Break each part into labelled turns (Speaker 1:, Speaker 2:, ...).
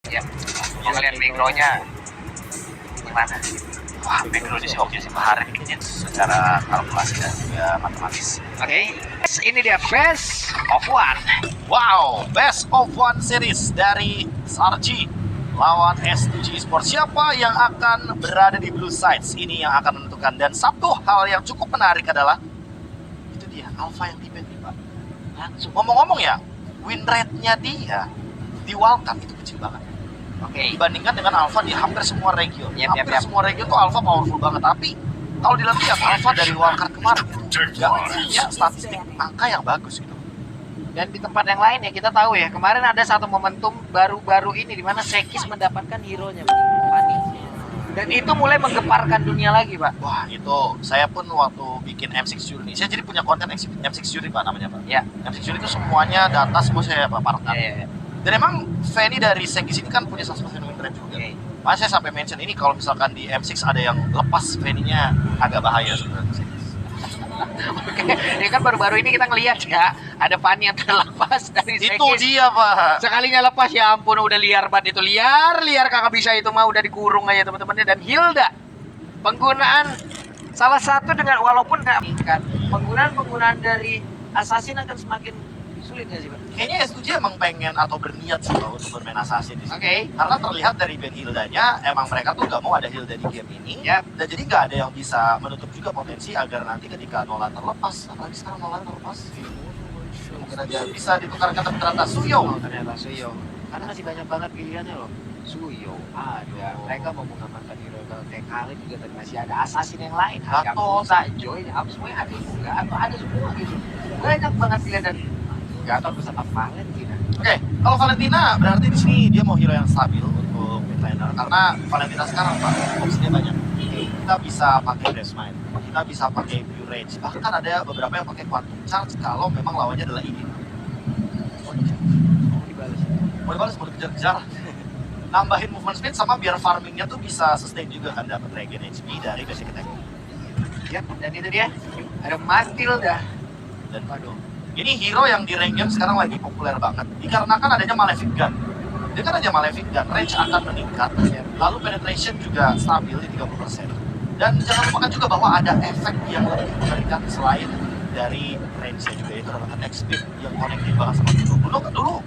Speaker 1: Ya, mau lihat background-nya gimana? Wah, background sih oke sih, Pak ini secara kalkulasi dan juga matematis. Oke, ini dia Best of One.
Speaker 2: Wow, Best of One series dari SRG lawan S2G Esports. Siapa yang akan berada di blue sides? Ini yang akan menentukan. Dan satu hal yang cukup menarik adalah itu dia Alpha yang di-ban nih, Pak. Langsung ngomong-ngomong ya, win rate-nya dia di wildcard itu kecil banget.
Speaker 1: Oke.
Speaker 2: Dibandingkan dengan Alpha di hampir semua region.
Speaker 1: Yap.
Speaker 2: Semua region tuh Alpha powerful banget. Tapi kalau dilihat Alpha dari wildcard kemarin, nggak punya statistik angka yang bagus gitu.
Speaker 1: Dan di tempat yang lain ya kita tahu ya, kemarin ada satu momentum baru-baru ini di mana Sekis mendapatkan hero-nya, Fanny. Dan itu mulai menggemparkan dunia lagi, Pak.
Speaker 2: Wah, itu saya pun waktu bikin M6 Jury, saya jadi punya konten M6 Jury, Pak, namanya, Pak.
Speaker 1: Ya.
Speaker 2: M6 Jury itu semuanya data semua saya paparkan.
Speaker 1: Ya.
Speaker 2: Dan emang Fanny dari Sekis ini kan punya 100% win rate juga. Mas saya sampai mention ini kalau misalkan di M6 ada yang lepas Fanny-nya agak bahaya sebenarnya.
Speaker 1: Oke, ya kan baru-baru ini kita ngelihat ya, ada Fanny yang terlepas dari Sekis.
Speaker 2: Itu dia, Pak.
Speaker 1: Sekalinya lepas, ya ampun, udah liar banget itu. Liar kakak bisa itu mah udah dikurung aja teman-temannya. Dan Hilda, penggunaan salah satu dengan walaupun nggak meningkat, penggunaan dari Assassin akan semakin sulit nggak sih, Pak?
Speaker 2: Kayaknya S2J emang pengen atau berniat sih, Pak, untuk bermain Assassin di sini.
Speaker 1: Oke.
Speaker 2: Karena terlihat dari band Hildanya, emang mereka tuh nggak mau ada Hilda di game ini.
Speaker 1: Yap.
Speaker 2: Dan jadi nggak ada yang bisa menutup juga potensi agar nanti ketika Nolan terlepas, apalagi sekarang Nolan terlepas, mungkin aja bisa ditukar kata ternyata Suyo.
Speaker 1: Oh, ternyata Suyo. Karena masih banyak banget pilihannya loh. Suyo ada. Mereka mau mengamankan hero TKL juga, tapi masih ada assassin yang lain.
Speaker 2: Gatot,
Speaker 1: Joy, apa semuanya ada juga. Ada semua gitu. Banyak banget pilihan dan Gatot bersama Valentina.
Speaker 2: Oke, kalau Valentina berarti di sini dia mau hero yang stabil untuk mid laner karena Valentina sekarang, Pak, opsinya banyak. Kita bisa pakai Deathmite, kita bisa pakai Pure Rage, bahkan ada beberapa yang pakai Quantum Charge kalau memang lawannya adalah ini. Mau dibalas, mau dikejar-kejar. Nambahin movement speed sama biar farmingnya tuh bisa sustain juga kan, dapat regen HP dari basic attack.
Speaker 1: Ya, dan itu dia. Ada Matilda.
Speaker 2: Dan waduh, ini hero yang di rank game sekarang lagi populer banget dikarenakan adanya Malefic Gun. Dengan adanya Malefic Gun, range akan meningkat, lalu penetration juga stabil di 30%. Dan jangan lupakan juga bahwa ada efek yang lebih mengerikan selain dari range-nya juga, yaitu adalah attack speed yang connected banget sama dulu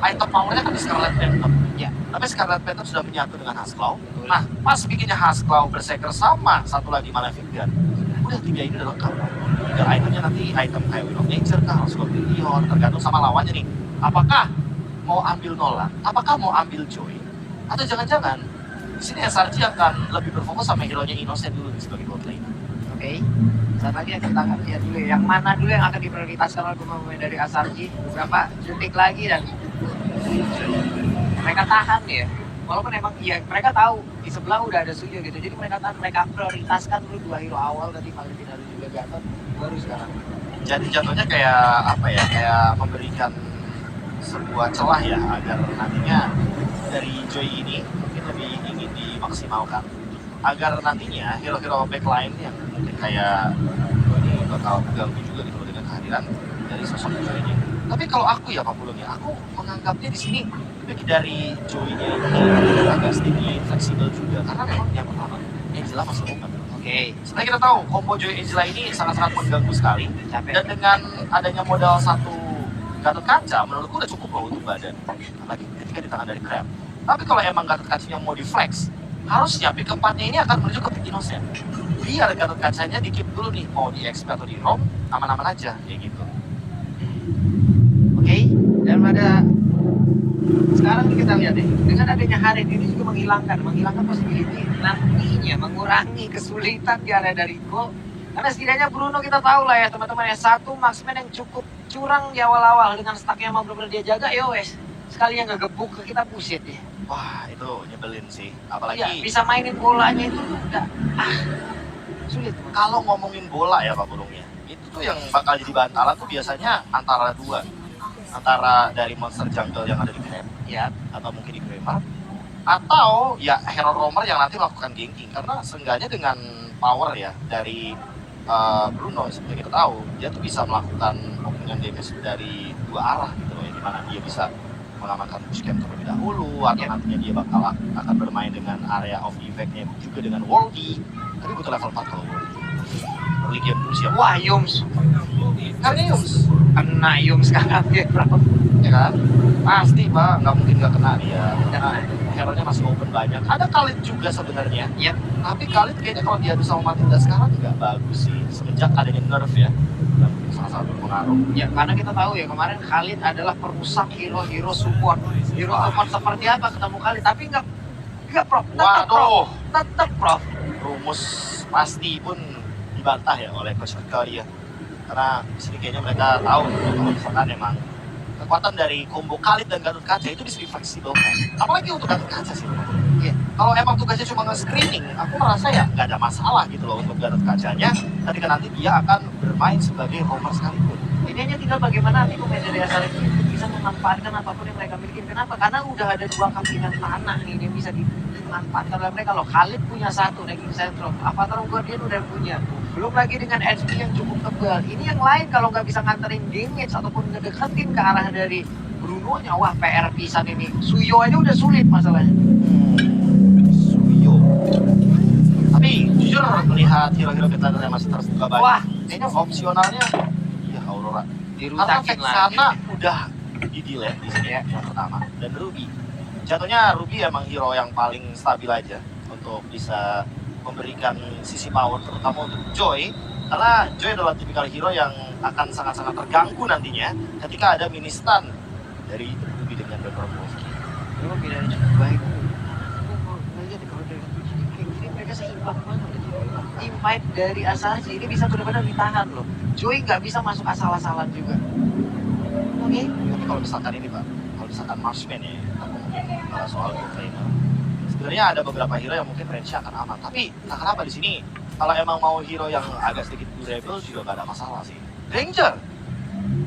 Speaker 2: item powernya kan di Scarlet Phantom.
Speaker 1: Ya.
Speaker 2: Tapi Scarlet Phantom sudah menyatu dengan Husklow. Nah, pas bikinnya Husklow berseker sama satu lagi Malefic Gun, udah tiga ini udah lengkap. Dan itemnya nanti item kayak Will of Nature kah, Husklow Billion, tergantung sama lawannya nih. Apakah mau ambil Nolan? Apakah mau ambil Joy? Atau jangan-jangan di sini SRG akan lebih berfokus sama hero-nya Innocent dulu sebagai bot lane.
Speaker 1: Oke. Saat lagi kita akan lihat dulu ya, yang mana dulu yang akan diprioritaskan oleh pemain dari SRG. Beberapa detik lagi dan mereka tahan ya. Walaupun emang iya, mereka tahu di sebelah udah ada Suyo gitu. Jadi mereka tahan, mereka prioritaskan dulu dua hero awal tadi, Valentina dan juga Gatot, baru sekarang.
Speaker 2: Jadi jatuhnya kayak apa ya? Kayak memberikan sebuah celah ya agar nantinya dari Joy ini mungkin lebih ingin dimaksimalkan agar nantinya hero-hero backline yang mungkin kayak ini bakal ganggu juga gitu dengan kehadiran dari sosok Joy ini. Tapi kalau aku ya Pak Pulung ya, aku menganggapnya di sini lebih dari Joy-nya ini agak sedikit fleksibel juga karena memang yang pertama Angela masih open.
Speaker 1: Oke.
Speaker 2: Sebenarnya kita tahu combo Joy Angela ini sangat-sangat mengganggu sekali.
Speaker 1: Capek.
Speaker 2: Dan dengan adanya modal satu Gatot Kaca, menurutku udah cukup loh untuk badan. Apalagi ketika di tangan dari Crab. Tapi kalau emang Gatot Kacanya mau di flex, harusnya pick keempatnya ini akan menuju ke pick Innocent. Biar Gatot Kacanya di keep dulu nih, mau di XP atau di ROM, aman-aman aja, kayak gitu.
Speaker 1: Oke. Dan pada sekarang kita lihat deh, dengan adanya Harit ini juga menghilangkan possibility nantinya mengurangi kesulitan di area dari Go. Karena setidaknya Bruno kita tahu lah ya teman-teman ya, satu marksman yang cukup curang di awal-awal dengan stacknya mau benar-benar dia jaga, ya wes sekali yang ngegebuk ke kita buset ya.
Speaker 2: Wah, itu nyebelin sih. Apalagi
Speaker 1: Ya, bisa mainin bolanya itu udah sulit.
Speaker 2: kalau ngomongin bola ya Pak Burungnya, itu tuh yang bakal jadi bantalan tuh biasanya antara dua. Antara dari monster jungle yang ada di Crab,
Speaker 1: Ya.
Speaker 2: atau mungkin di Kramer, atau ya hero roamer yang nanti melakukan ganking. Karena seenggaknya dengan power ya dari Bruno seperti kita tahu, dia tuh bisa melakukan opening damage dari dua arah gitu loh, dimana dia bisa mengamankan pushcam terlebih dahulu, atau nantinya dia akan bermain dengan area of effect-nya juga dengan Worldy. Tapi butuh level 4 kalau Worldy. Early game dulu siap.
Speaker 1: Wah, Yums.
Speaker 2: Karena Yums.
Speaker 1: Kena Yums sekarang ya, bro.
Speaker 2: Ya kan? Pasti Pak, nggak mungkin nggak kena dia. Karena hero-nya masih open banyak. Ada Khalid juga sebenarnya.
Speaker 1: Yep.
Speaker 2: Tapi Khalid kayaknya kalau diadu sama Matilda sekarang nggak bagus sih. Semenjak adanya nerf ya. Dan salah satu pengaruh.
Speaker 1: Ya, karena kita tahu ya kemarin Khalid adalah perusak hero-hero support. Hero support seperti apa ketemu Khalid, tapi nggak Prof. Tetap Prof.
Speaker 2: Waduh,
Speaker 1: Tetap Prof.
Speaker 2: rumus pasti pun dibantah ya oleh Coach Victoria. Karena di sini kayaknya mereka tahu kalau misalkan emang kekuatan dari combo Khalid dan Gatot Kaca itu bisa difleksibelkan. Apalagi untuk Gatot Kaca sih.
Speaker 1: Iya.
Speaker 2: Kalau emang tugasnya cuma nge-screening, aku merasa ya nggak ada masalah gitu loh untuk Gatot Kacanya. Ketika nanti dia akan bermain sebagai roamer sekalipun.
Speaker 1: Ini hanya tinggal bagaimana nanti pemain dari asal itu bisa memanfaatkan apapun yang mereka miliki. Kenapa? Karena udah ada 2 kampingan tanah nih yang bisa dimanfaatkan oleh mereka. Kalau Khalid punya 1 ranking Central, Avatar Guardian udah punya. Belum lagi dengan HP yang cukup tebal. Ini yang lain kalau nggak bisa nganterin damage ataupun ngedeketin ke arah dari Bruno-nya, wah PR pisan ini. Suyo aja udah sulit masalahnya.
Speaker 2: Suyo. Tapi jujur melihat hero-hero kita yang masih terbuka banyak.
Speaker 1: Wah,
Speaker 2: Kayaknya opsionalnya ya Aurora. Karena
Speaker 1: dirutakin lagi.
Speaker 2: Vexana udah di delete di sini ya yang pertama, dan Ruby. Jatuhnya Ruby emang hero yang paling stabil aja untuk bisa memberikan sisi power terutama untuk Joy, karena Joy adalah tipikal hero yang akan sangat-sangat terganggu nantinya ketika ada mini stun dari Ruby dengan Dr. Wolfki.
Speaker 1: Memang bedanya cukup baik. Aku ngeliat kalau dari kayak gini mereka seimbang banget. Impact dari Asahi ini bisa benar-benar ditahan loh. Joy nggak bisa masuk asal-asalan juga. Oke.
Speaker 2: Tapi kalau misalkan ini Pak, kalau misalkan Marksman ya, aku mungkin soal game trainer. Sebenarnya ada beberapa hero yang mungkin range-nya akan aman. Tapi entah kenapa di sini kalau emang mau hero yang agak sedikit durable juga nggak ada masalah sih. Ranger,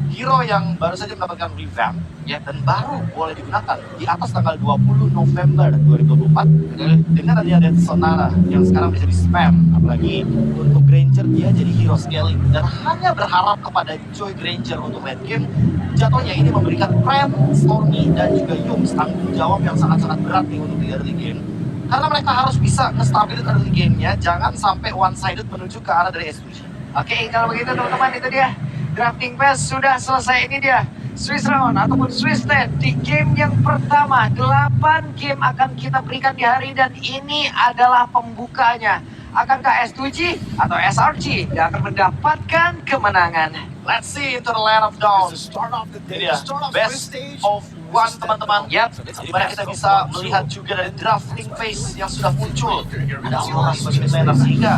Speaker 2: hero yang baru saja mendapatkan revamp ya, dan baru boleh digunakan di atas tanggal 20 November 2024 dengan adanya Death Sonara yang sekarang bisa di spam. Apalagi untuk Granger dia jadi hero scaling dan hanya berharap kepada Joy Granger untuk late game. Jatuhnya ini memberikan Prem, Stormy, dan juga Yums tanggung jawab yang sangat-sangat berat nih untuk di early game. Karena mereka harus bisa nge-stabilis early game-nya, jangan sampai one-sided menuju ke arah dari S2G.
Speaker 1: Oke, kalau begitu teman-teman itu dia. Drafting phase sudah selesai. Ini dia Swiss Round ataupun Swiss Stand di game yang pertama. 8 game akan kita berikan di hari dan ini adalah pembukanya. Akankah S2G atau SRG yang akan mendapatkan kemenangan?
Speaker 2: Let's see into the land of dawn. Ini dia, best of one teman-teman.
Speaker 1: Yap.
Speaker 2: Dimana kita bisa melihat juga dari drafting phase yang sudah muncul. Ada Aurora sebagai mid laner, sehingga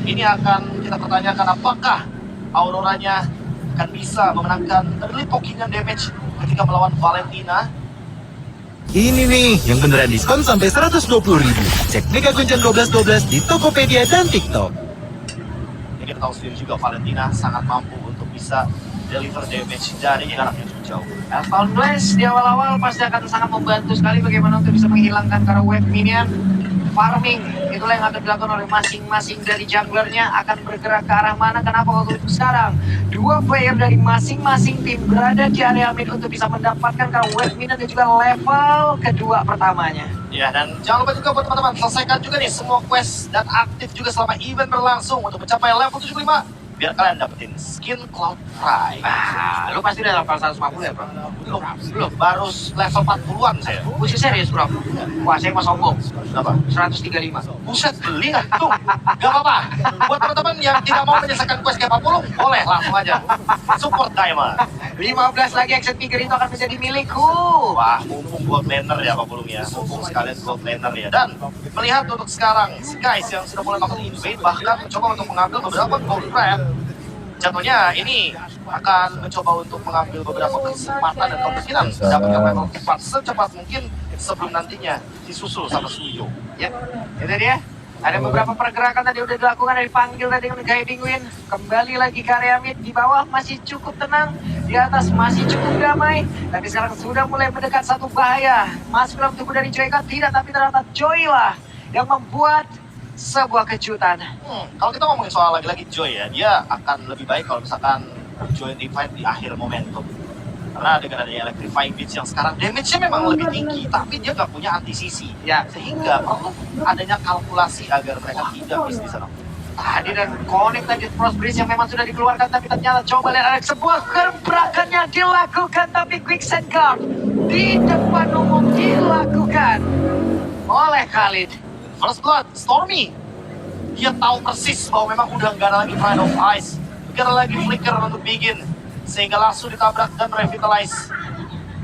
Speaker 2: ini akan kita pertanyakan apakah Auroranya akan bisa memenangkan early pokingan damage ketika melawan Valentina.
Speaker 3: Ini nih yang beneran diskon sampai 120.000. Cek Mega Kuncen 1212 di Tokopedia dan TikTok.
Speaker 2: Ini kita tahu sendiri juga Valentina sangat mampu untuk bisa deliver damage dari jarak yang cukup jauh.
Speaker 1: Elton Blaze di awal-awal pasti akan sangat membantu sekali bagaimana untuk bisa menghilangkan para wave minion. Farming, itulah yang akan dilakukan oleh masing-masing dari junglernya. Akan bergerak ke arah mana, kenapa waktu itu sekarang 2 player dari masing-masing tim berada di area mid untuk bisa mendapatkan para wave minion dan juga level kedua pertamanya.
Speaker 2: Ya, dan jangan lupa juga buat teman-teman selesaikan juga nih semua quest dan aktif juga selama event berlangsung untuk mencapai level 75 biar kalian dapetin skin Cloud Pride.
Speaker 1: Ah, lu pasti udah level 150 ya, bro?
Speaker 2: Belum, baru level 40-an saya.
Speaker 1: Buset serius, bro? Wah, saya mau sombong.
Speaker 2: Berapa?
Speaker 1: 135.
Speaker 2: Buset, beli nggak tuh? Gak apa-apa. Buat teman-teman yang tidak mau menyelesaikan quest kayak Pak Pulung, boleh langsung aja. Support Diamond.
Speaker 1: 15 lagi action figure itu akan menjadi milikku.
Speaker 2: Wah, mumpung gold laner ya Pak Pulung ya. Mumpung sekalian gold laner ya. Dan melihat untuk sekarang, si guys yang sudah mulai makan invade, bahkan mencoba untuk mengambil beberapa gold red. Jatuhnya ini akan mencoba untuk mengambil beberapa kesempatan dan kemungkinan mendapatkan level 4 secepat mungkin sebelum nantinya disusul sama Suyo.
Speaker 1: Ya, itu dia. Ada beberapa pergerakan tadi udah dilakukan, dari panggil tadi dengan Guiding Wind. Kembali lagi ke area mid, di bawah masih cukup tenang, di atas masih cukup damai. Tapi sekarang sudah mulai mendekat satu bahaya. Masuk dalam tubuh dari Joy tidak, tapi ternyata Joy lah yang membuat sebuah kejutan.
Speaker 2: Kalau kita ngomongin soal lagi-lagi Joy ya, dia akan lebih baik kalau misalkan join invite di akhir momentum. Karena dengan adanya Electrifying Beach yang sekarang damage-nya memang lebih tinggi, tapi dia nggak punya anti-CC.
Speaker 1: Ya.
Speaker 2: Sehingga perlu adanya kalkulasi agar mereka tidak miss di sana.
Speaker 1: Tadi dan connect tadi Frost Breeze yang memang sudah dikeluarkan, tapi ternyata coba lihat ada sebuah gebrakan yang dilakukan, tapi Quicksand Guard di depan umum dilakukan oleh Khalid.
Speaker 2: First Blood, Stormy. Dia tahu persis bahwa memang udah nggak ada lagi Pride of Ice. Nggak ada lagi Flicker untuk Begin. Sehingga langsung ditabrak dan revitalize.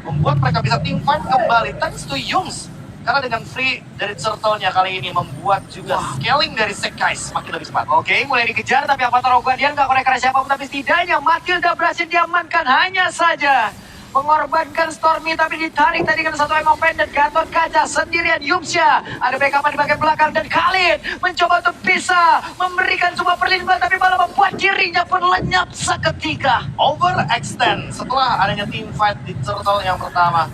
Speaker 2: Membuat mereka bisa team fight kembali. Thanks to Yums. Karena dengan free dari turtle-nya kali ini membuat juga scaling dari Sekais makin lebih cepat.
Speaker 1: Oke, mulai dikejar, tapi Avatar of Guardian nggak connect karena siapapun, tapi setidaknya Matilda berhasil diamankan. Hanya saja mengorbankan Stormy, tapi ditarik tadi kan satu Emo Pendant, Gatot Kaca sendirian. Yumsya ada backup di bagian belakang, dan Khalid mencoba untuk bisa memberikan sebuah perlindungan, tapi malah membuat dirinya pun lenyap seketika.
Speaker 2: Overextend setelah adanya team fight di turtle yang pertama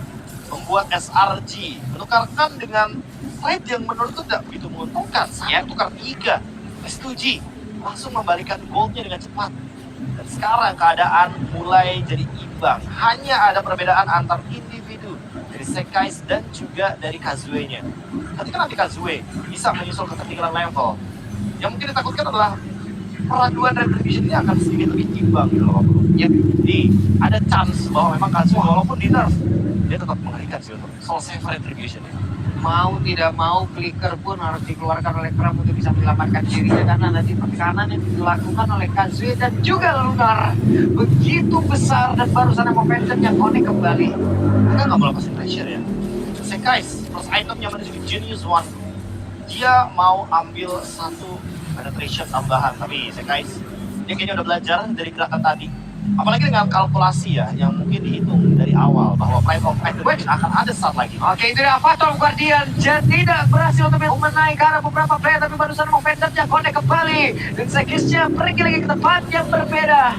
Speaker 2: membuat SRG menukarkan dengan trade yang menurutku tidak begitu menguntungkan. Saya tukar 3 S2G langsung membalikan goldnya dengan cepat. Dan sekarang keadaan mulai jadi imbang. Hanya ada perbedaan antar individu dari Sekais dan juga dari Kazue-nya. Ketika nanti Kazue bisa menyusul ketertinggalan level, yang mungkin ditakutkan adalah peraduan Retribution ini akan sedikit lebih imbang gitu loh.
Speaker 1: Ya,
Speaker 2: Jadi ada chance bahwa memang Kazue walaupun di nerf, dia tetap mengerikan sih untuk Soul Saver Retribution ya.
Speaker 1: mau tidak mau Flicker pun harus dikeluarkan oleh Kram untuk bisa menyelamatkan dirinya, karena nanti tekanan yang dilakukan oleh Kazue dan juga Lunar begitu besar, dan barusan Emo Pendant yang connect kembali.
Speaker 2: Mereka nggak mau lepasin pressure ya. Sekais, terus itemnya menuju ke Genius One. Dia mau ambil satu penetration tambahan, tapi Sekais dia kayaknya udah belajar dari gerakan tadi. Apalagi dengan kalkulasi ya, yang mungkin dihitung dari awal bahwa Pride of Ice akan ada saat lagi.
Speaker 1: Oke, itu dia Avatar of Guardian, dan tidak berhasil untuk menaik ke arah beberapa player, tapi barusan Emo Pendant yang connect kembali, dan Sekisnya pergi lagi ke tempat yang berbeda.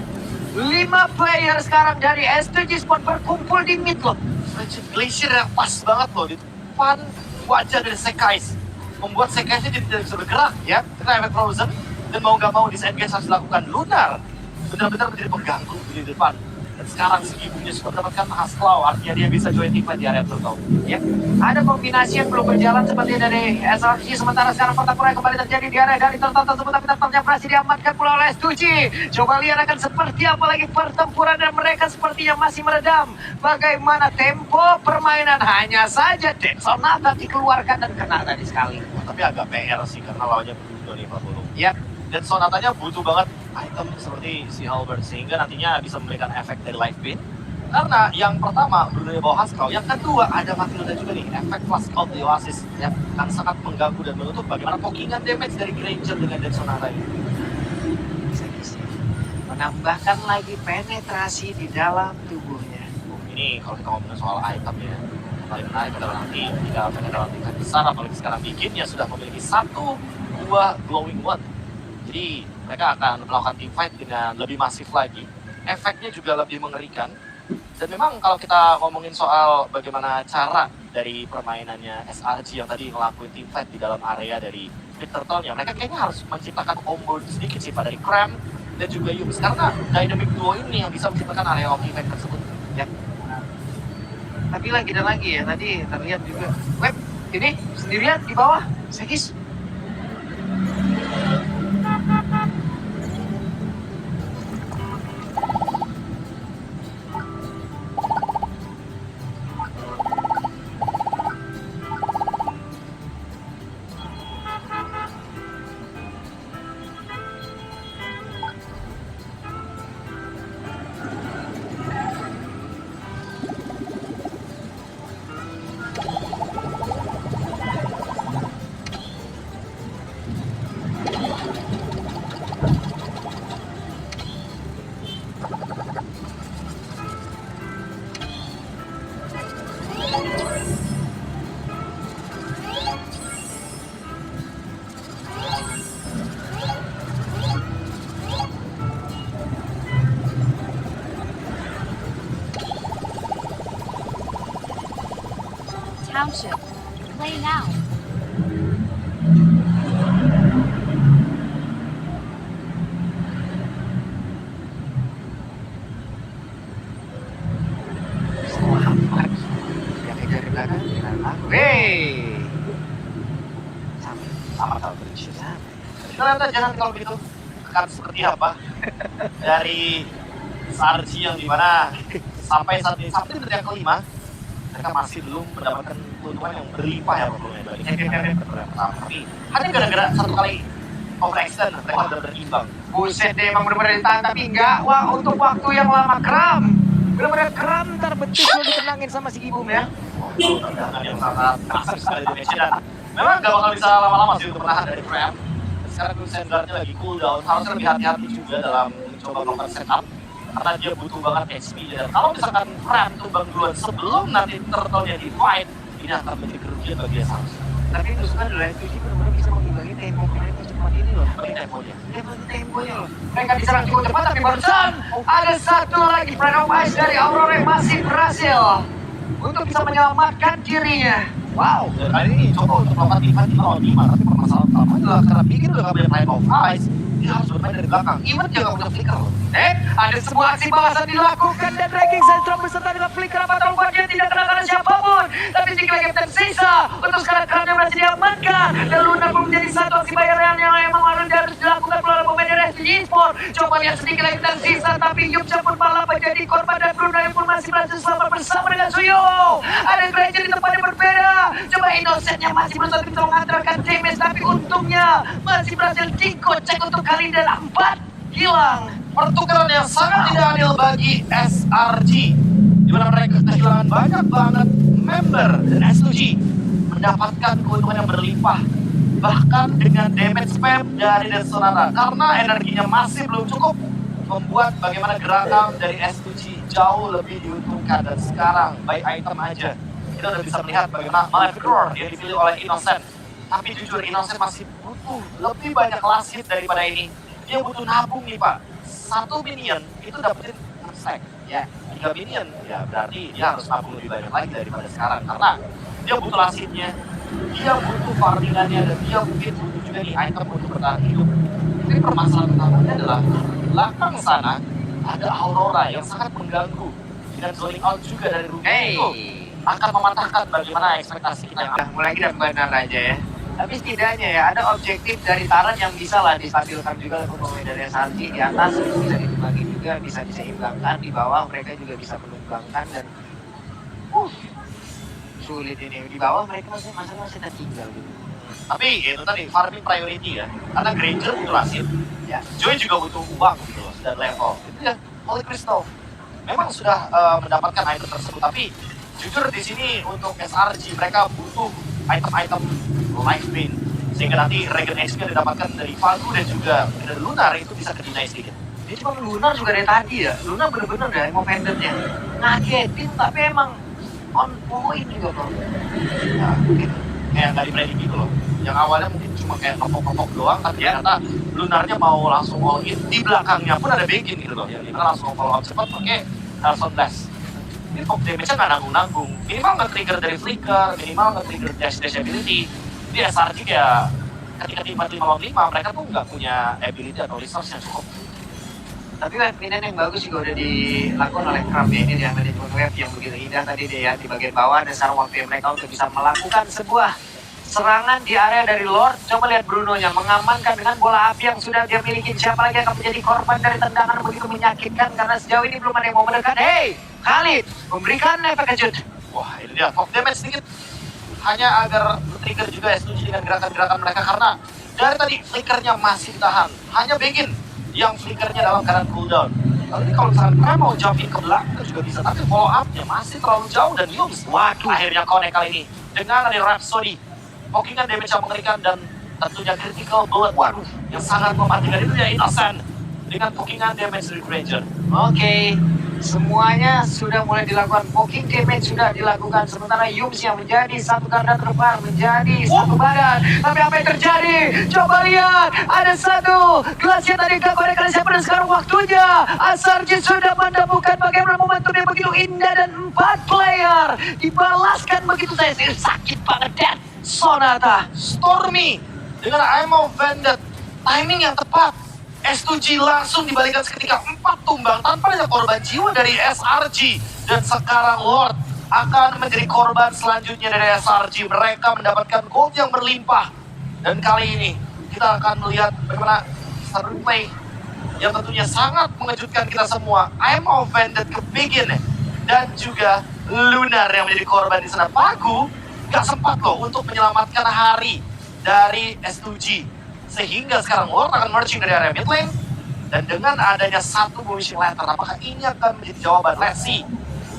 Speaker 1: 5 player sekarang dari S2G Sport berkumpul di mid loh.
Speaker 2: Frigid Glacier yang pas banget loh di depan wajah dari Sekais, membuat Sekaisnya jadi tidak bisa bergerak ya. Kita efek frozen, dan mau nggak mau disengage harus dilakukan. Lunar benar-benar menjadi pengganggu di depan. Dan sekarang si ibunya sudah mendapatkan Haslau, artinya dia bisa join team fight di area turtle.
Speaker 1: Ya, ada kombinasi yang belum berjalan seperti dari SRG, sementara sekarang pertempuran kembali terjadi di area dari turtle tersebut, tapi turtle-nya berhasil diamankan pula oleh S2G. Coba lihat akan seperti apa lagi pertempuran, dan mereka sepertinya masih meredam bagaimana tempo permainan. Hanya saja Dead Sonata dikeluarkan dan kena tadi sekali.
Speaker 2: Tapi agak PR sih karena lawannya Bruno nih Pak Bolo.
Speaker 1: Ya,
Speaker 2: Dan Sonatanya butuh banget item seperti si Halberd sehingga nantinya bisa memberikan efek dari life beam. Karena yang pertama Bruno bawa Haskell, yang kedua ada Matilda juga nih, efek Flash Out di Oasis yang sangat mengganggu dan menutup bagaimana pokingan damage dari Granger dengan Dead Sonata ini.
Speaker 1: menambahkan lagi penetrasi di dalam tubuhnya.
Speaker 2: Ini kalau kita ngomongin soal item ya, paling menarik adalah nanti jika mereka dalam tingkat besar, apalagi sekarang bikin ya sudah memiliki 1-2 glowing one. Jadi mereka akan melakukan team fight dengan lebih masif lagi, efeknya juga lebih mengerikan. Dan memang kalau kita ngomongin soal bagaimana cara dari permainannya SRG yang tadi ngelakuin team fight di dalam area dari Big Turtle-nya, mereka kayaknya harus menciptakan combo sedikit sih dari Cram dan juga Yums, karena dynamic duo ini yang bisa menciptakan area of effect tersebut.
Speaker 1: Ya. Tapi lagi dan lagi ya, tadi terlihat juga Web ini sendirian di bawah Sekis.
Speaker 4: Township. Play now.
Speaker 2: Kita lihat aja nanti kalau begitu akan seperti apa dari Sarji yang dimana sampai saat ini, sampai menit yang kelima mereka masih belum mendapatkan keuntungan yang berlimpah ya Bro dibandingkan pertama. Tapi hanya gara-gara satu kali overextend mereka udah berimbang.
Speaker 1: Buset deh, emang bener-bener ditahan tapi enggak. Wah, untuk waktu yang lama kram. Bener-bener kram, ntar betis lo ditenangin sama si Ibum ya.
Speaker 2: Tendangan yang sangat kasar sekali di match dan memang gak bakal bisa lama-lama sih untuk menahan dari Prem. Sekarang Quicksand Guard-nya lagi cooldown, harusnya lebih hati-hati juga dalam mencoba melakukan setup karena dia butuh banget HP dan kalau misalkan Prem tumbang duluan sebelum nanti turtle-nya di fight, ini akan menjadi kerugian bagi Asarji.
Speaker 1: Tapi terus kan Red Tuji bener-bener bisa mengimbangi tempo mereka secepat ini loh.
Speaker 2: Bagi temponya.
Speaker 1: Temponya loh. Mereka diserang cukup cepat tapi barusan ada satu lagi Pride of Ice dari Aurora yang masih berhasil untuk bisa menyelamatkan dirinya. Wow.
Speaker 2: Dan kali ini coba untuk melakukan defense 5 tapi permasalahan utama adalah karena Bigin udah gak punya Pride of Ice, dia harus bermain dari belakang. Even dia gak punya flicker loh.
Speaker 1: Ada sebuah aksi balasan dilakukan dan ranking Sandstrom beserta dengan flicker apa tahu dia tidak kenakan siapapun. Tapi sedikit lagi tersisa untuk sekarang Crown yang berhasil diamankan dan Luna belum menjadi satu aksi bayaran yang memang harus dilakukan oleh pemain dari SG Esports. Coba lihat sedikit lagi tersisa tapi Yupsa pun malah menjadi korban dan Bruno yang pun masih berhasil selamat bersama dengan Suyo. Ada Granger di tempat yang berbeda. Coba Innocent-nya masih berusaha bisa mengantarkan damage tapi untungnya masih berhasil dikocek untuk kali dan 4 hilang.
Speaker 2: Pertukaran yang sangat tidak adil bagi SRG di mana mereka kehilangan banyak banget member dan S2G mendapatkan keuntungan yang berlimpah bahkan dengan damage spam dari Death Sonata karena energinya masih belum cukup membuat bagaimana gerakan dari S2G jauh lebih diuntungkan dan sekarang by item aja kita udah bisa melihat bagaimana Malefic Roar yang dipilih oleh Innocent tapi jujur Innocent masih butuh lebih banyak last hit daripada ini. Dia butuh nabung nih Pak. 1 minion itu dapetin 6 stack ya. 3 minion ya berarti dia harus nabung lebih banyak lagi daripada sekarang karena dia butuh last hitnya, dia butuh farmingannya dan dia mungkin butuh juga nih item untuk bertahan hidup. Tapi permasalahan utamanya adalah belakang sana ada Aurora yang sangat mengganggu dengan zoning out juga dari Ruby itu akan mematahkan bagaimana ekspektasi kita yang
Speaker 1: Udah mulai kita benar aja ya. Tapi setidaknya ya ada objektif dari Taran yang bisa lah distabilkan juga oleh pemain dari SRG di atas itu bisa dibagi juga, bisa diseimbangkan di bawah mereka juga bisa menumbangkan dan sulit ini di bawah mereka masih tertinggal gitu.
Speaker 2: Tapi itu tadi farming priority ya karena Granger butuh lasit
Speaker 1: Ya.
Speaker 2: Joy juga butuh uang gitu loh dan level itu ya. Holy Crystal memang sudah mendapatkan item tersebut tapi jujur di sini untuk SRG mereka butuh item-item life vein sehingga nanti regen XP yang didapatkan dari Fagu dan juga dari Lunar itu bisa ke-deny sedikit.
Speaker 1: Ini cuma Lunar juga dari tadi ya. Lunar bener-bener ya mau pendetnya ngagetin tapi emang on point juga bro.
Speaker 2: Ya, mungkin kayak nggak diprediksi gitu loh. Yang awalnya mungkin cuma kayak nopok-nopok doang tapi ternyata Lunarnya mau langsung all in, di belakangnya pun ada Begin gitu loh yang dimana langsung follow up cepat pakai Hearthstone Blast. Ini pop damage-nya nggak nanggung-nanggung, minimal nge-trigger dari flicker, minimal nge-trigger dash ability. Di SRG ya ketika tim 5 lawan 5 mereka tuh nggak punya ability atau resource yang cukup.
Speaker 1: Tapi wave pindahan yang bagus juga udah dilakukan oleh Kram ya. Ini dia manajemen wave yang begitu indah tadi deh ya. Di bagian bawah ada sarang waktu yang mereka untuk bisa melakukan sebuah serangan di area dari Lord. Coba lihat Bruno-nya mengamankan dengan bola api yang sudah dia miliki. Siapa lagi yang akan menjadi korban dari tendangan begitu menyakitkan karena sejauh ini belum ada yang mau mendekat. Hey, Khalid memberikan efek kejut.
Speaker 2: Wah ini dia pop damage sedikit hanya agar trigger juga S2G dengan gerakan-gerakan mereka karena dari tadi flickernya masih ditahan. Hanya Begin yang flickernya dalam keadaan cooldown. Lalu ini kalau misalkan mereka mau jump in ke belakang juga bisa, tapi follow up-nya masih terlalu jauh dan Yums waduh akhirnya connect kali ini dengan ada Rhapsody. Pokingan damage yang mengerikan dan tentunya critical bullet waduh yang sangat mematikan itu ya Innocent dengan pokingan damage dari Granger.
Speaker 1: Oke, semuanya sudah mulai dilakukan. Poking damage sudah dilakukan. Sementara Yums yang menjadi satu garda terdepan menjadi satu badan. Tapi apa yang terjadi? Coba lihat, ada satu gelas yang tadi gak pada kalian siapa dan sekarang waktunya. Asarji sudah menemukan bagaimana momentum yang begitu indah dan 4 player dibalaskan begitu saya sakit banget dan Sonata.
Speaker 2: Stormy dengan Ammo Vended timing yang tepat. S2G langsung dibalikan seketika 4 tumbang tanpa ada korban jiwa dari SRG dan sekarang Lord akan menjadi korban selanjutnya dari SRG. Mereka mendapatkan gold yang berlimpah dan kali ini kita akan melihat bagaimana start replay yang tentunya sangat mengejutkan kita semua. I'm offended ke Begin dan juga Lunar yang menjadi korban di sana. Pagu gak sempat loh untuk menyelamatkan hari dari S2G. Sehingga sekarang Lord akan marching dari area mid lane. Dan dengan adanya satu bonus letter, apakah ini akan menjadi jawaban? Let's see.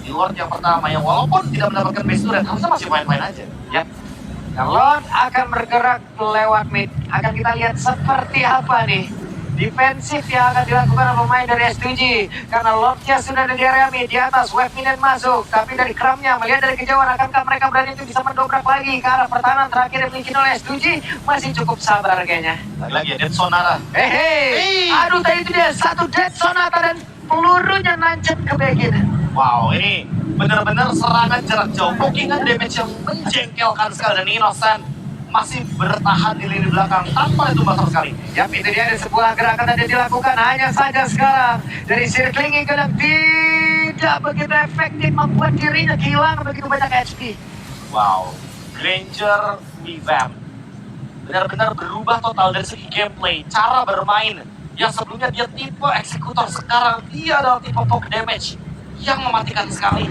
Speaker 2: Di Lord yang pertama yang walaupun tidak mendapatkan base turret, harusnya masih main-main aja.
Speaker 1: Ya. Nah, Lord akan bergerak lewat mid. Akan kita lihat seperti apa nih defensif yang akan dilakukan oleh pemain dari S2G. Karena Lordnya sudah ada di area mid, di atas wave minion masuk. Tapi dari Kramnya melihat dari kejauhan, akankah mereka berani untuk bisa mendobrak lagi ke arah pertahanan terakhir yang dimiliki oleh S2G? Masih cukup sabar kayaknya.
Speaker 2: Lagi-lagi ya, Dead Sonara.
Speaker 1: Hey. Aduh, tadi itu dia satu Dead Sonata dan pelurunya nancep ke Begin.
Speaker 2: Wow, ini benar-benar serangan jarak jauh. Pokingan damage yang menjengkelkan sekali. Dan Innocent masih bertahan di lini belakang tanpa itu sama sekali.
Speaker 1: Yap, itu dia ada sebuah gerakan yang dilakukan. Hanya saja sekarang dari circling yang tidak begitu efektif, membuat dirinya kehilangan begitu banyak HP.
Speaker 2: Wow, Granger revamp. Benar-benar berubah total dari segi gameplay, cara bermain. Yang sebelumnya dia tipe eksekutor, sekarang dia adalah tipe poke damage yang mematikan sekali.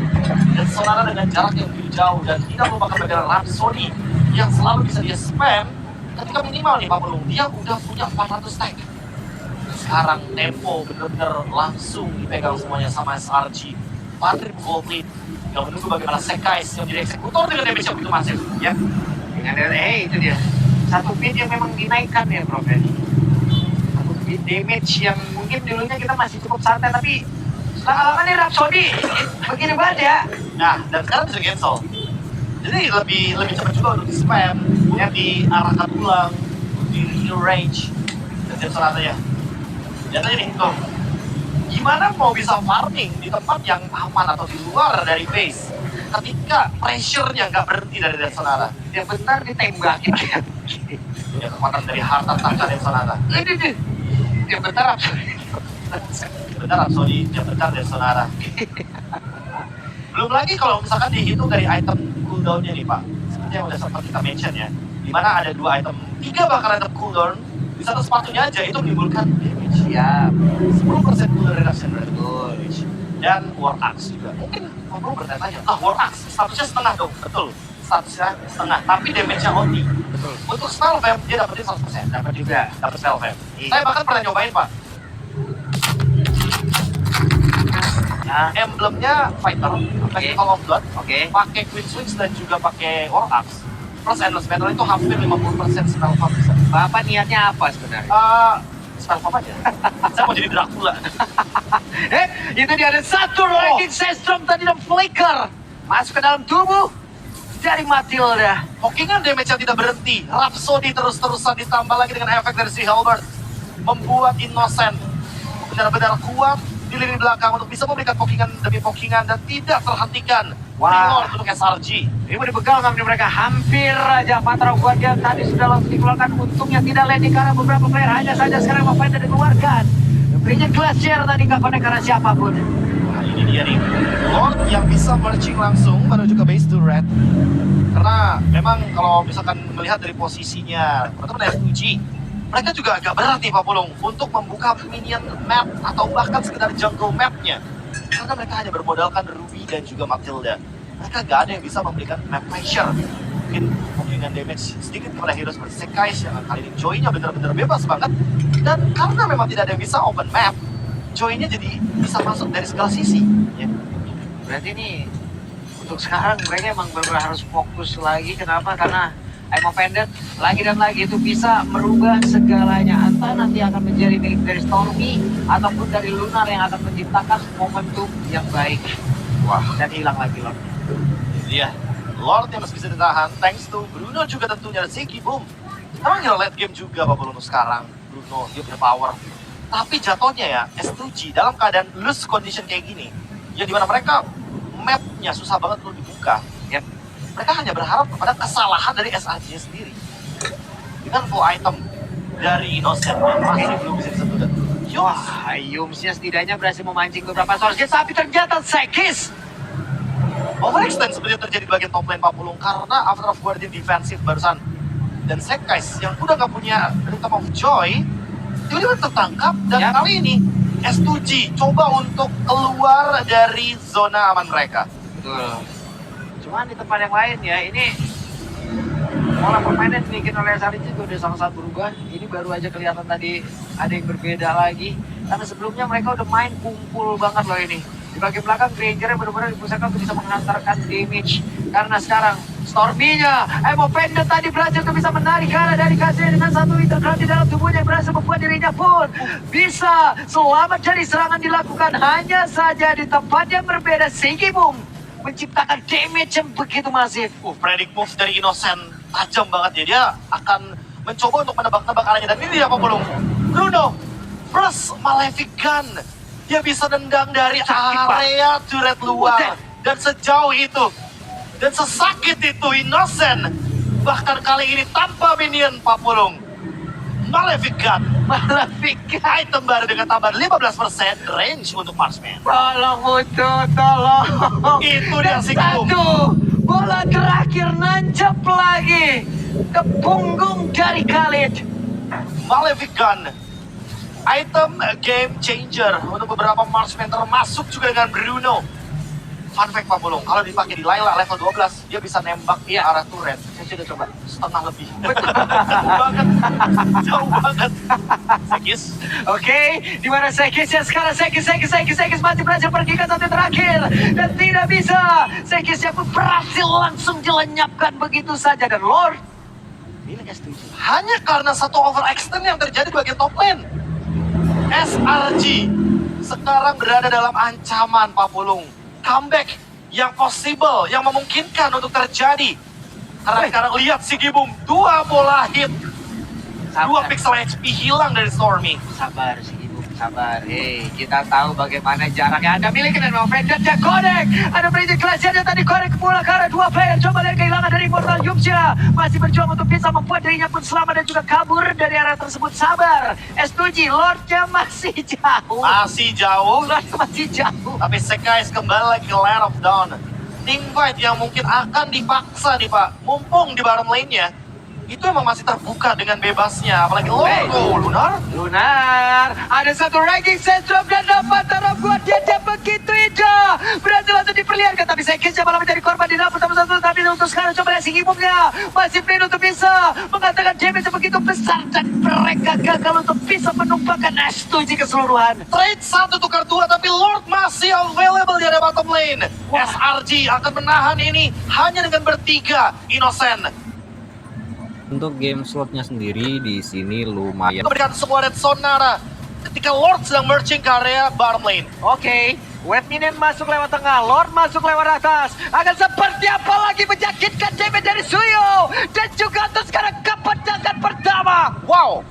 Speaker 2: Dan Sonara dengan jarak yang lebih jauh dan tidak melupakan bagian Rhapsody yang selalu bisa dia spam ketika minimal nih Pak Pelung, dia udah punya 400 stack. Sekarang tempo benar-benar langsung dipegang semuanya sama SRG. Patrick Goldlead yang menunggu bagaimana Sekais yang jadi eksekutor dengan damage yang begitu masif.
Speaker 1: Ya, dengan itu dia satu beat yang memang dinaikkan ya Prof. Satu beat damage yang mungkin dulunya kita masih cukup santai, tapi lama-lama nih Rhapsody begini banget ya.
Speaker 2: Nah, dan sekarang bisa cancel. Jadi lebih cepat juga untuk di spam, yang diarahkan ulang, di rearrange, dan Sonata ya. Lihat aja nih, tuh. Gimana mau bisa farming di tempat yang aman atau di luar dari base ketika pressure-nya nggak berhenti dari Dead Sonata.
Speaker 1: Ya bentar ditembakin.
Speaker 2: Ya kekuatan dari harta tahta Dead Sonata.
Speaker 1: Ini ya bentar Rhapsody.
Speaker 2: Benar Rhapsody, ya benar Dead Sonata. Belum lagi kalau misalkan dihitung dari item cooldown-nya nih Pak, seperti yang udah sempat kita mention ya, dimana ada 2 item, 3 bahkan item cooldown, di satu sepatunya aja itu menimbulkan damage.
Speaker 1: Siap.
Speaker 2: 10% cooldown reduction rate damage. Dan War Axe juga. Mungkin kamu bertanya, War Axe statusnya setengah dong, betul. Statusnya setengah, tapi damage-nya OT.
Speaker 1: Betul.
Speaker 2: Untuk spell vamp, dia dapetin 100%.
Speaker 1: Dapat juga.
Speaker 2: Dapat spell vamp.
Speaker 1: Iya.
Speaker 2: Saya bahkan pernah nyobain Pak.
Speaker 1: Nah,
Speaker 2: Emblemnya Fighter, Festival of Blood, pakai Queen Switch dan juga pakai War Axe. Plus Endless Battle itu hampir 50% spell vamp bisa.
Speaker 1: Bapak niatnya apa sebenarnya?
Speaker 2: Spell vamp aja. Saya mau jadi Dracula.
Speaker 1: Itu dia ada satu lagi Sestrom tadi dan flicker masuk ke dalam tubuh dari Matilda.
Speaker 2: Pokingan damage yang tidak berhenti. Rhapsody terus-terusan ditambah lagi dengan efek dari si Halberd, membuat Innocent benar-benar kuat di lini belakang untuk bisa memberikan pokingan demi pokingan dan tidak terhentikan.
Speaker 1: Wah.
Speaker 2: Reload untuk SRG.
Speaker 1: Ini mau dibegal sama mereka, hampir aja Patra Guardian tadi sudah langsung dikeluarkan. Untungnya tidak landing karena beberapa player, hanya saja sekarang Mafenda dikeluarkan. Bridget Glacier tadi gak connect karena siapapun.
Speaker 2: Nah ini dia nih, Lord yang bisa marching langsung menuju ke base to red. Karena memang kalau misalkan melihat dari posisinya teman-teman S2G, mereka juga agak berat nih Pak Pulung untuk membuka minion map atau bahkan sekedar jungle mapnya. Karena mereka hanya bermodalkan Ruby dan juga Matilda. Mereka gak ada yang bisa memberikan map pressure. Mungkin pokingan damage sedikit kepada hero seperti Sekais yang kali ini Joy-nya benar-benar bebas banget. Dan karena memang tidak ada yang bisa open map, Joy-nya jadi bisa masuk dari segala sisi. Ya.
Speaker 1: Berarti nih untuk sekarang mereka emang benar harus fokus lagi. Kenapa? Karena I'm offended lagi dan lagi itu bisa merubah segalanya. Entah nanti akan menjadi milik dari Stormy ataupun dari Lunar yang akan menciptakan momentum yang baik. Wah, dan hilang lagi loh.
Speaker 2: Iya, Lord yang masih bisa ditahan, thanks to Bruno juga tentunya dan Ziggy Boom. Emang hero late game juga Pak Bruno sekarang. Bruno, dia punya power. Tapi jatuhnya ya, S2G dalam keadaan loose condition kayak gini, yang dimana mereka mapnya susah banget untuk dibuka. Ya, mereka hanya berharap kepada kesalahan dari SRG sendiri. Dengan full item dari Innocent yang masih belum bisa disentuh.
Speaker 1: Wah, Yumsnya setidaknya berhasil memancing beberapa source, tapi ternyata Sekis
Speaker 2: overextend seperti yang terjadi di bagian top lane Pak Pulung karena After of Guardian defensif barusan dan Sekais yang udah nggak punya Rhythm of Joy tiba-tiba tertangkap dan
Speaker 1: Yap.
Speaker 2: kali ini S2G coba untuk keluar dari zona aman mereka.
Speaker 1: Betul. Cuman di tempat yang lain ya, ini pola permainan dibikin oleh SRG juga udah sangat berubah. Ini baru aja kelihatan tadi ada yang berbeda lagi. Karena sebelumnya mereka udah main kumpul banget loh ini. Di bagian belakang Granger yang benar-benar dipusatkan untuk bisa menghantarkan damage. Karena sekarang Stormy-nya, Emo Panda tadi berhasil untuk bisa menarik arah dari kasih dengan satu intercrown di dalam tubuhnya yang berhasil membuat dirinya pun bisa selamat dari serangan dilakukan. Hanya saja di tempat yang berbeda, Sigi Boom menciptakan damage yang begitu masif.
Speaker 2: Predict move dari Innocent tajam banget ya. Dia akan mencoba untuk menebak-nebak arahnya. Dan ini dia Papulung. Bruno plus Malefic Gun. Dia bisa nendang dari area turret luar. Dan sejauh itu. Dan sesakit itu Innocent. Bahkan kali ini tanpa minion Papulung. Malefic Gun.
Speaker 1: Malefic Gun.
Speaker 2: Item baru dengan tambahan 15% range untuk Marksman.
Speaker 1: Tolong Mutu, tolong.
Speaker 2: Itu dia
Speaker 1: Dan
Speaker 2: si Boom.
Speaker 1: satu bola terakhir nancap lagi ke punggung dari Khalid.
Speaker 2: Malefic Gun. Item game changer untuk beberapa marksman termasuk juga dengan Bruno. Fun fact Papulung, kalau dipakai di Layla level 12, dia bisa nembak di arah turret.
Speaker 1: Saya sudah coba.
Speaker 2: Setengah lebih. Jauh banget. Jauh banget. Sekis.
Speaker 1: Oke, di mana Sekis ya sekarang Sekis masih berhasil pergi ke satu terakhir dan tidak bisa. Sekis yang pun berhasil langsung dilenyapkan begitu saja dan Lord milik S7.
Speaker 2: Hanya karena satu overextend yang terjadi di bagian top lane. SRG sekarang berada dalam ancaman Papulung. Comeback yang possible, yang memungkinkan untuk terjadi. Karena sekarang lihat Sigi Boom, 2 bola hit. 2 pixel HP hilang dari Stormy.
Speaker 1: Sabar sih Ibu, sabar. Hei, kita tahu bagaimana jarak yang Anda miliki dan mau dan Jagodek. Ada Bridget Glacier yang tadi korek pula ke arah 2 player. Coba lihat kehilangan dari Immortal Yumsha. Masih berjuang untuk bisa membuat dirinya pun selamat dan juga kabur dari area tersebut. Sabar. S2G, Lordnya masih jauh.
Speaker 2: Masih jauh,
Speaker 1: Lordnya masih jauh.
Speaker 2: tapi Sekais kembali lagi ke Land of Dawn. Team fight yang mungkin akan dipaksa nih Pak. Mumpung di bottom lane-nya, itu emang masih terbuka dengan bebasnya. Apalagi logo Lunar.
Speaker 1: Lunar, ada satu ranking set drop dan dapat taruh buat dia begitu indah. Berhasil langsung diperlihatkan, tapi Sekisnya malah menjadi korban di dalam pertama satu. Tapi untuk sekarang coba lihat Sigi Boom-nya masih penuh untuk bisa mengatakan damage yang begitu besar dan mereka gagal untuk bisa menumpahkan S7 keseluruhan.
Speaker 2: Trade 1 tukar 2, tapi Lord masih available di area bottom lane. SRG akan menahan ini hanya dengan bertiga. Innocent
Speaker 5: Untuk game slotnya sendiri di sini lumayan.
Speaker 2: memberikan sebuah red sonara ketika Lord sedang merging ke area bottom lane.
Speaker 1: Oke, Wet Minion masuk lewat tengah, Lord masuk lewat atas. Akan seperti apa lagi menyakitkan damage dari Suyo. Dan juga untuk sekarang kepedakan pertama.
Speaker 2: Wow,